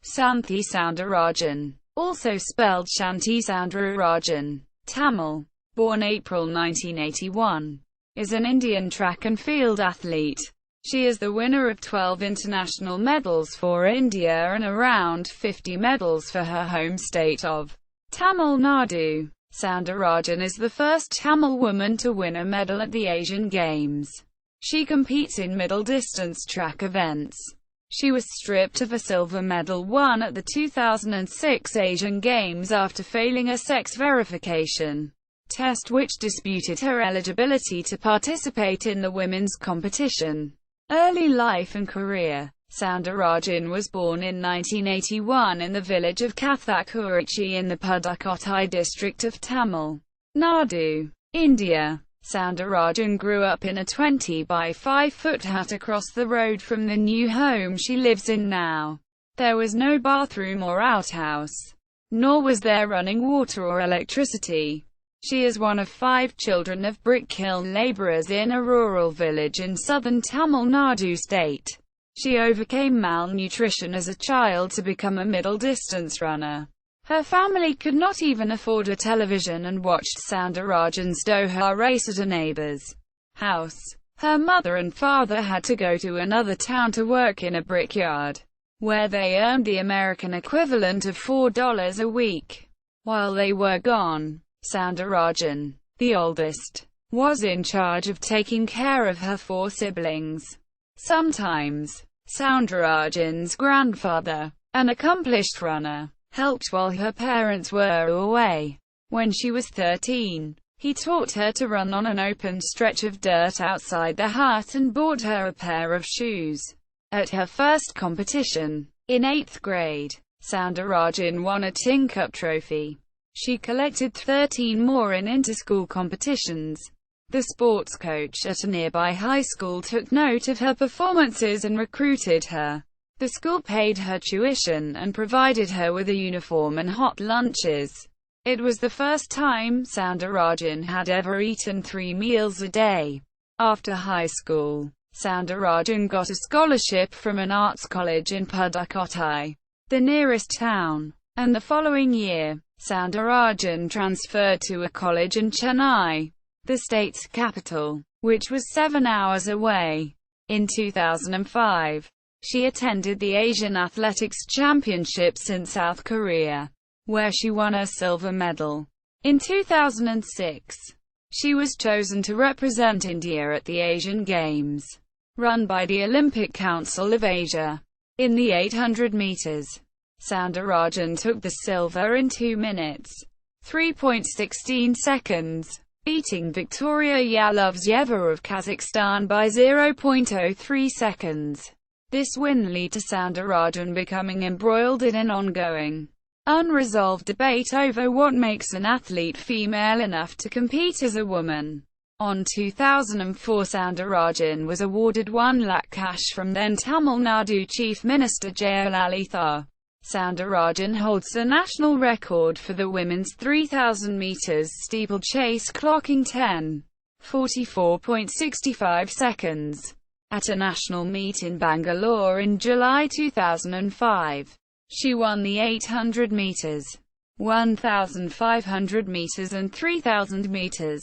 Santhi Soundarajan, also spelled Shanthi Soundararajan Tamil, born April 1981, is an Indian track and field athlete. She is the winner of 12 international medals for India and around 50 medals for her home state of Tamil Nadu. Soundarajan is the first Tamil woman to win a medal at the Asian Games. She competes in middle-distance track events. She was stripped of a silver medal won at the 2006 Asian Games after failing a sex verification test which disputed her eligibility to participate in the women's competition. Early life and career. Soundarajan was born in 1981 in the village of Kathakurichi in the Pudukkottai district of Tamil Nadu, India. Soundarajan grew up in a 20 by 5 foot hut across the road from the new home she lives in now. There was no bathroom or outhouse, nor was there running water or electricity. She is one of 5 children of brick kiln labourers in a rural village in southern Tamil Nadu state. She overcame malnutrition as a child to become a middle-distance runner. Her family could not even afford a television and watched Soundarajan's Doha race at a neighbor's house. Her mother and father had to go to another town to work in a brickyard, where they earned the American equivalent of $4 a week. While they were gone, Soundarajan, the oldest, was in charge of taking care of her 4 siblings. Sometimes, Soundarajan's grandfather, an accomplished runner, helped while her parents were away. When she was 13, he taught her to run on an open stretch of dirt outside the hut and bought her a pair of shoes. At her first competition, in 8th grade, Soundarajan won a Tin Cup trophy. She collected 13 more in inter-school competitions. The sports coach at a nearby high school took note of her performances and recruited her. The school paid her tuition and provided her with a uniform and hot lunches. It was the first time Soundarajan had ever eaten 3 meals a day. After high school, Soundarajan got a scholarship from an arts college in Pudukkottai, the nearest town, and the following year, Soundarajan transferred to a college in Chennai, the state's capital, which was 7 hours away. In 2005, she attended the Asian Athletics Championships in South Korea, where she won a silver medal. In 2006, she was chosen to represent India at the Asian Games, run by the Olympic Council of Asia. In the 800 meters, Soundarajan took the silver in 2 minutes, 3.16 seconds, beating Victoria Yalovzeva of Kazakhstan by 0.03 seconds. This win led to Soundarajan becoming embroiled in an ongoing, unresolved debate over what makes an athlete female enough to compete as a woman. On 2004, Soundarajan was awarded 1 lakh cash from then Tamil Nadu Chief Minister Jayalalitha. Soundarajan holds the national record for the women's 3,000 meters steeplechase, clocking 10:44.65 seconds. At a national meet in Bangalore in July 2005, she won the 800 meters, 1,500 meters and 3,000 meters.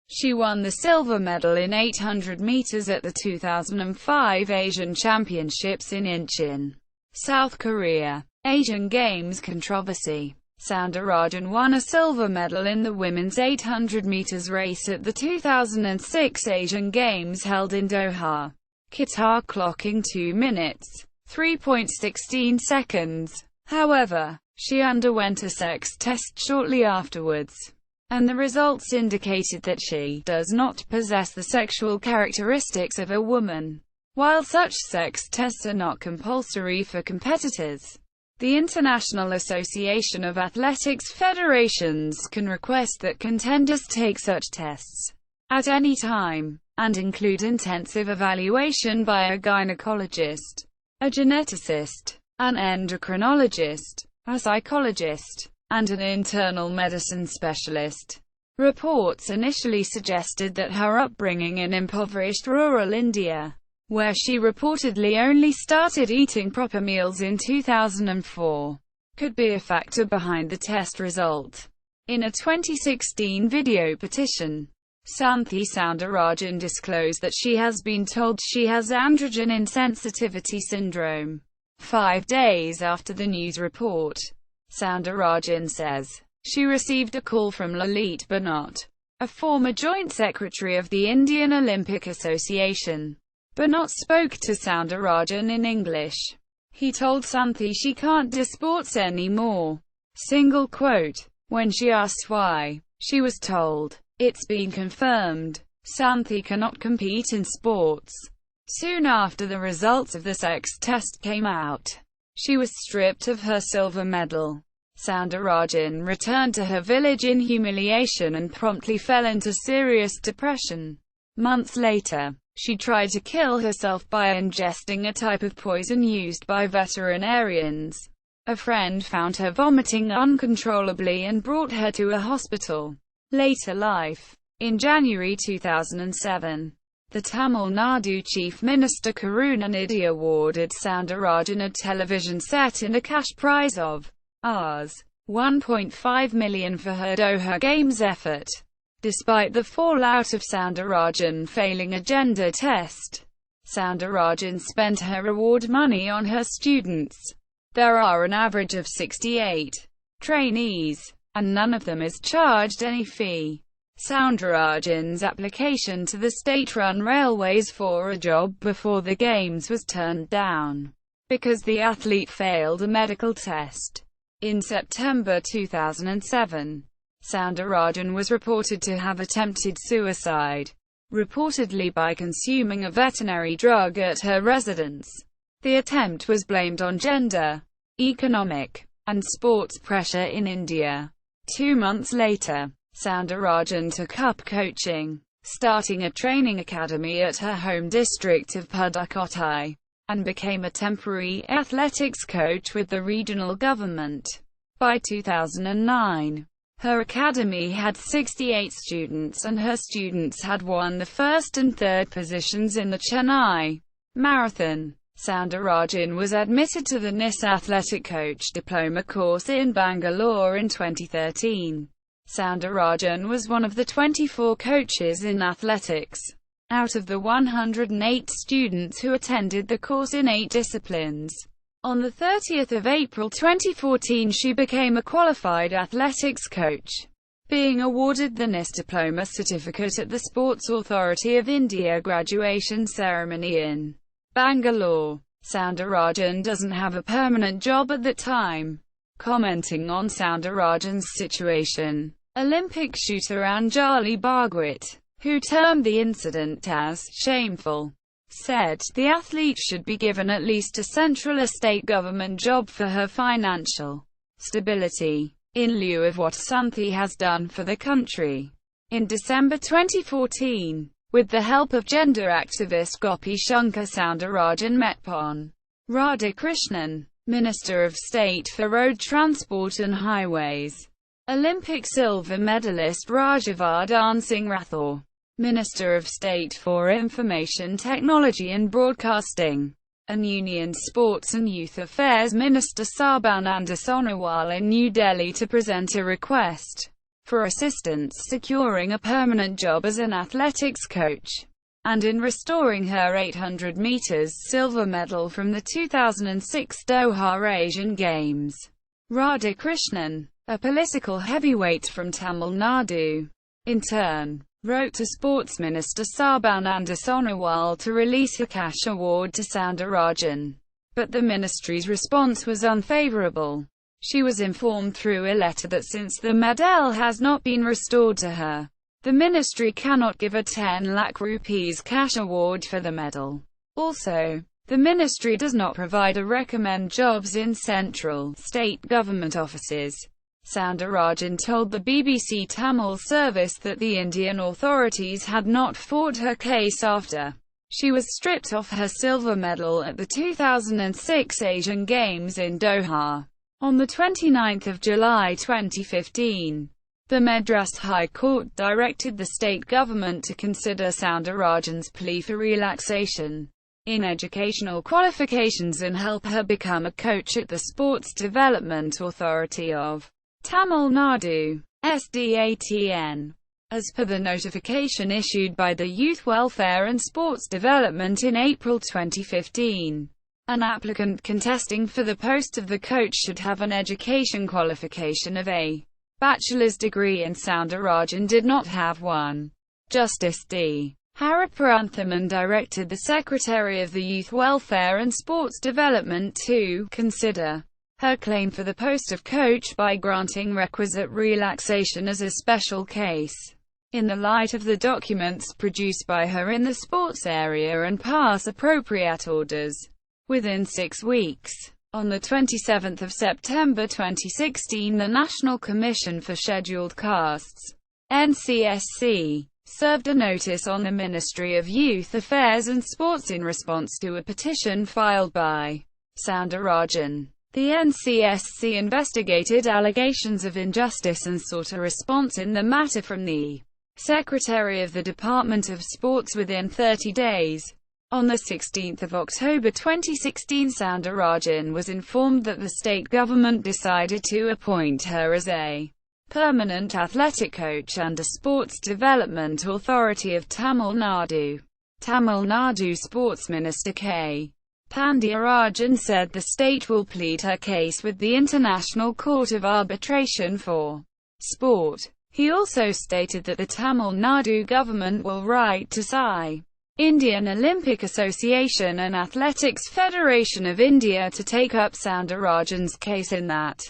She won the silver medal in 800 meters at the 2005 Asian Championships in Incheon, South Korea. Asian Games controversy. Soundarajan won a silver medal in the women's 800 meters race at the 2006 Asian Games held in Doha, Qatar, clocking 2 minutes, 3.16 seconds. However, she underwent a sex test shortly afterwards, and the results indicated that she does not possess the sexual characteristics of a woman. While such sex tests are not compulsory for competitors, the International Association of Athletics Federations can request that contenders take such tests at any time, and include intensive evaluation by a gynecologist, a geneticist, an endocrinologist, a psychologist, and an internal medicine specialist. Reports initially suggested that her upbringing in impoverished rural India where she reportedly only started eating proper meals in 2004, could be a factor behind the test result. In a 2016 video petition, Santhi Soundarajan disclosed that she has been told she has androgen insensitivity syndrome. 5 days after the news report, Soundarajan says, she received a call from Lalit Banot, a former joint secretary of the Indian Olympic Association. Banot spoke to Soundarajan in English. He told Santhi she can't do sports anymore. Single quote. When she asked why, she was told, "It's been confirmed. Santhi cannot compete in sports." Soon after the results of the sex test came out, she was stripped of her silver medal. Soundarajan returned to her village in humiliation and promptly fell into serious depression. Months later, she tried to kill herself by ingesting a type of poison used by veterinarians. A friend found her vomiting uncontrollably and brought her to a hospital. Later life. In January 2007, the Tamil Nadu Chief Minister Karunanidhi awarded Soundarajan a television set and a cash prize of Rs. 1.5 million for her Doha Games effort. Despite the fallout of Soundarajan failing a gender test, Soundarajan spent her award money on her students. There are an average of 68 trainees, and none of them is charged any fee. Soundarajan's application to the state-run railways for a job before the Games was turned down, because the athlete failed a medical test. In September 2007, Soundarajan was reported to have attempted suicide, reportedly by consuming a veterinary drug at her residence. The attempt was blamed on gender, economic, and sports pressure in India. 2 months later, Soundarajan took up coaching, starting a training academy at her home district of Pudukkottai, and became a temporary athletics coach with the regional government. By 2009, her academy had 68 students and her students had won the first and third positions in the Chennai Marathon. Soundarajan was admitted to the NIS Athletic Coach Diploma course in Bangalore in 2013. Soundarajan was one of the 24 coaches in athletics, out of the 108 students who attended the course in 8 disciplines. On 30 April 2014 she became a qualified athletics coach, being awarded the NIS Diploma certificate at the Sports Authority of India graduation ceremony in Bangalore. Soundarajan doesn't have a permanent job at the time. Commenting on Soundarajan's situation, Olympic shooter Anjali Bhagwat, who termed the incident as shameful, said, "The athlete should be given at least a central state government job for her financial stability, in lieu of what Santhi has done for the country." In December 2014, with the help of gender activist Gopi Shankar, Soundarajan met Pon. Radhakrishnan, Minister of State for Road Transport and Highways, Olympic silver medalist Rajavardhan Singh Rathore, Minister of State for Information Technology and Broadcasting, and Union Sports and Youth Affairs Minister Sarbananda Sonowal in New Delhi to present a request for assistance securing a permanent job as an athletics coach, and in restoring her 800 meters silver medal from the 2006 Doha Asian Games. Radhakrishnan, a political heavyweight from Tamil Nadu, in turn, wrote to Sports Minister Sarbananda Sonowal to release a cash award to Soundarajan, but the ministry's response was unfavorable. She was informed through a letter that since the medal has not been restored to her, the ministry cannot give a 10 lakh rupees cash award for the medal. Also, the ministry does not provide or recommend jobs in central, state government offices. Soundarajan told the BBC Tamil service that the Indian authorities had not fought her case after she was stripped of her silver medal at the 2006 Asian Games in Doha. On 29 July 2015, the Madras High Court directed the state government to consider Soundarajan's plea for relaxation. in educational qualifications and help her become a coach at the Sports Development Authority of Tamil Nadu, SDATN. As per the notification issued by the Youth Welfare and Sports Development in April 2015, an applicant contesting for the post of the coach should have an education qualification of a bachelor's degree, and Soundarajan did not have one. Justice D. Hariparanthaman directed the Secretary of the Youth Welfare and Sports Development to consider her claim for the post of coach by granting requisite relaxation as a special case, in the light of the documents produced by her in the sports area, and pass appropriate orders within 6 weeks. On 27 September 2016, the National Commission for Scheduled Castes, NCSC, served a notice on the Ministry of Youth Affairs and Sports in response to a petition filed by Soundarajan. The NCSC investigated allegations of injustice and sought a response in the matter from the Secretary of the Department of Sports within 30 days. On 16 October 2016, Soundarajan was informed that the state government decided to appoint her as a permanent athletic coach under Sports Development Authority of Tamil Nadu. Tamil Nadu Sports Minister K. Pandiyarajan said the state will plead her case with the International Court of Arbitration for Sport. He also stated that the Tamil Nadu government will write to SI, Indian Olympic Association and Athletics Federation of India to take up Soundarajan's case in that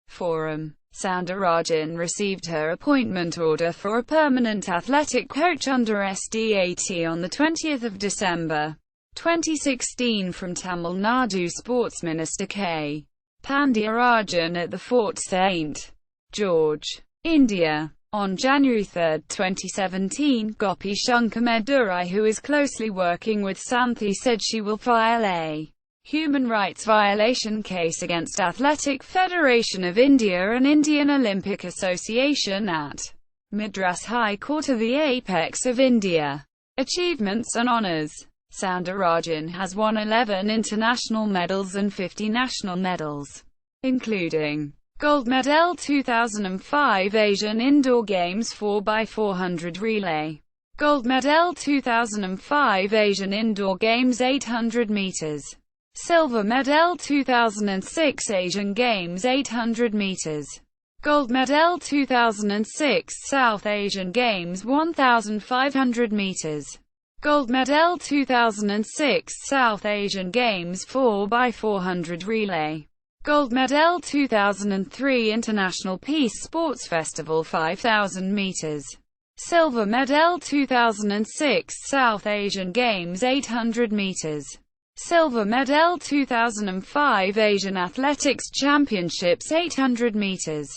forum. Soundarajan received her appointment order for a permanent athletic coach under SDAT on 20 December 2016 from Tamil Nadu Sports Minister K. Pandiyarajan at the Fort St. George, India. On January 3, 2017, Gopi Shankar Medurai, who is closely working with Santhi, said she will file a human rights violation case against Athletic Federation of India and Indian Olympic Association at Madras High Court of the apex of India. Achievements and honours. Soundarajan has won 11 international medals and 50 national medals, including Gold medal 2005 Asian Indoor Games 4x400 relay. Gold medal 2005 Asian Indoor Games 800 meters. Silver medal 2006 Asian Games 800 meters. Gold medal 2006 South Asian Games 1500 meters. Gold medal 2006 South Asian Games 4x400 relay. Gold medal 2003 International Peace Sports Festival 5000 meters. Silver medal 2006 South Asian Games 800 meters. Silver medal 2005 Asian Athletics Championships 800 meters.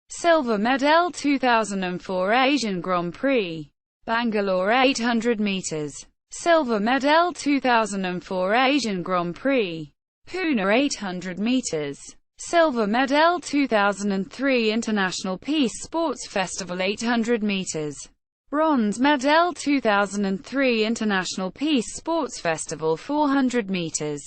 Silver medal 2004 Asian Grand Prix, Bangalore 800 meters. Silver medal 2004 Asian Grand Prix, Pune 800 meters. Silver medal 2003 International Peace Sports Festival 800 meters. Bronze medal 2003 International Peace Sports Festival 400 meters.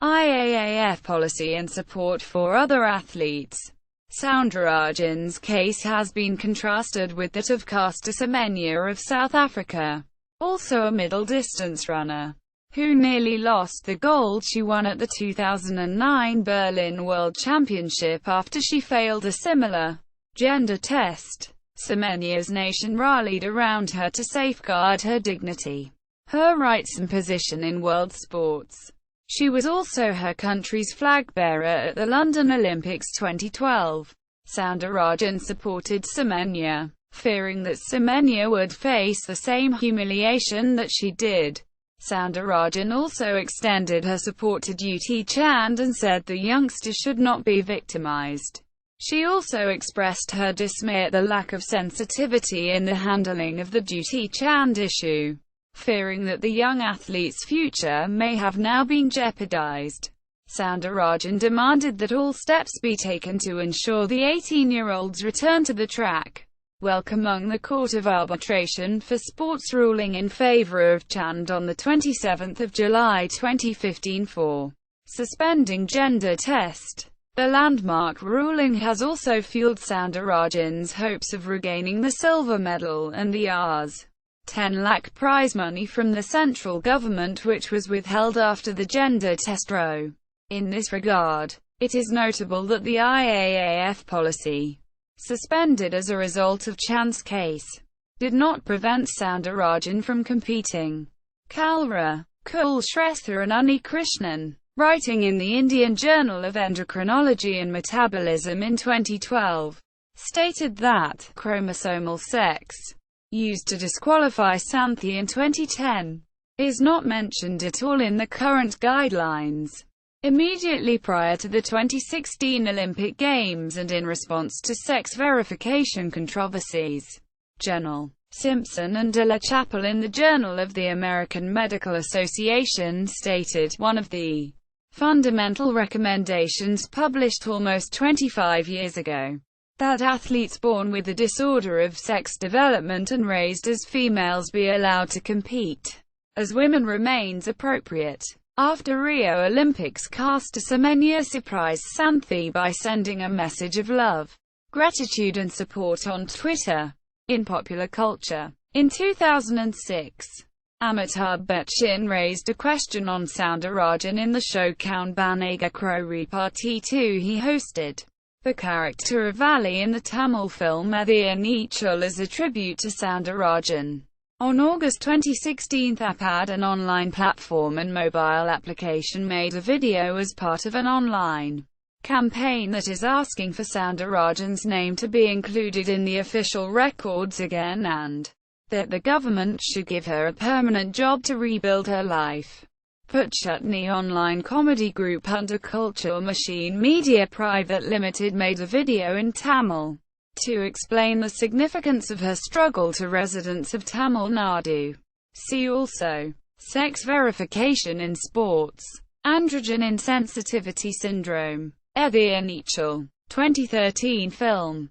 IAAF policy and support for other athletes. Soundarajan's case has been contrasted with that of Caster Semenya of South Africa, also a middle-distance runner, who nearly lost the gold she won at the 2009 Berlin World Championship after she failed a similar gender test. Semenya's nation rallied around her to safeguard her dignity, her rights and position in world sports. She was also her country's flag bearer at the London Olympics 2012. Soundarajan supported Semenya, fearing that Semenya would face the same humiliation that she did. Soundarajan also extended her support to Dutee Chand and said the youngster should not be victimized. She also expressed her dismay at the lack of sensitivity in the handling of the Dutee Chand issue, fearing that the young athlete's future may have now been jeopardized. Soundarajan demanded that all steps be taken to ensure the 18-year-old's return to the track. welcome among the Court of Arbitration for Sports ruling in favor of Chand on 27 July 2015 for suspending gender test. The landmark ruling has also fueled Soundarajan's hopes of regaining the silver medal and the Rs. 10 lakh prize money from the central government, which was withheld after the gender test row. In this regard, it is notable that the IAAF policy, suspended as a result of Chand's case, did not prevent Soundarajan from competing. Kalra, Kulshrestha and Unni Krishnan, writing in the Indian Journal of Endocrinology and Metabolism in 2012, stated that chromosomal sex, used to disqualify Santhi in 2010, is not mentioned at all in the current guidelines. Immediately prior to the 2016 Olympic Games and in response to sex verification controversies, General Simpson and de la Chapelle in the Journal of the American Medical Association stated, one of the fundamental recommendations published almost 25 years ago, that athletes born with the disorder of sex development and raised as females be allowed to compete as women remains appropriate. After Rio Olympics, Caster Semenya surprised Santhi by sending a message of love, gratitude and support on Twitter. In popular culture, in 2006, Amitabh Bachchan raised a question on Soundarajan in the show Kaun Banega Crowry Party 2 he hosted. The character of Valley in the Tamil film Edhiya Neechal is a tribute to Soundarajan. On August 2016, Appad, an online platform and mobile application, made a video as part of an online campaign that is asking for Soundarajan's name to be included in the official records again and that the government should give her a permanent job to rebuild her life. Putchutney online comedy group Under Culture Machine Media Private Limited made a video in Tamil to explain the significance of her struggle to residents of Tamil Nadu. See also, sex verification in sports, androgen insensitivity syndrome, Edhiya Neechal, 2013 film.